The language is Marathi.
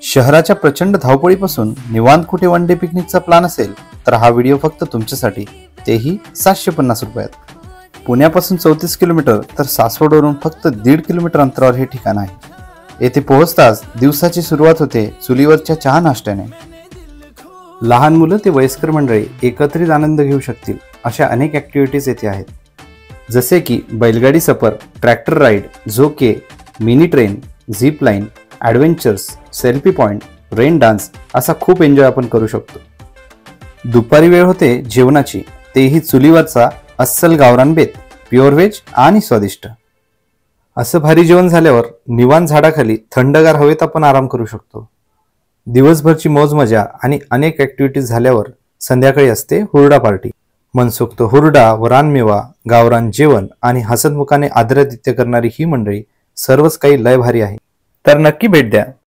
शहराच्या प्रचंड धावपळीपासून निवांत कुठे वन डे पिकनिकचा प्लॅन असेल तर हा व्हिडिओ फक्त तुमच्यासाठी, तेही 750 रुपयात। पुण्यापासून 34 किलोमीटर तर सासवडवरून फक्त 1.5 किलोमीटर अंतरावर हे ठिकाण आहे। येथे पोहोचताच दिवसाची सुरुवात होते चुलीवरच्या चहा नाश्त्याने। लहान मुलं ते वयस्कर मंडळी एकत्रित आनंद घेऊ शकतील अशा अनेक ॲक्टिव्हिटीज येथे आहेत, जसे की बैलगाडी सफर, ट्रॅक्टर राईड, झोके, mini train, zip line, adventures, selfie point, rain dance असा खूप एन्जॉय आपण करू शकतो। दुपारी वेळ होते जेवणाची, तेही चुलीवरचा अस्सल गावरान बेत, प्युअर व्हेज आणि स्वादिष्ट। असं भारी जेवण झाल्यावर निवांत झाडाखाली थंडगार हवेत आपण आराम करू शकतो। दिवसभरची मौज मजा आणि अनेक ॲक्टिव्हिटीज झाल्यावर संध्याकाळी असते हुरडा पार्टी। मनसोक्त हुरडा व रानमेवा, गावरान जेवण आणि हसतमुखाने आदरातिथ्य करणारी ही मंडळी सर्वच काही लय भारी आहे। तर नक्की भेट द्या।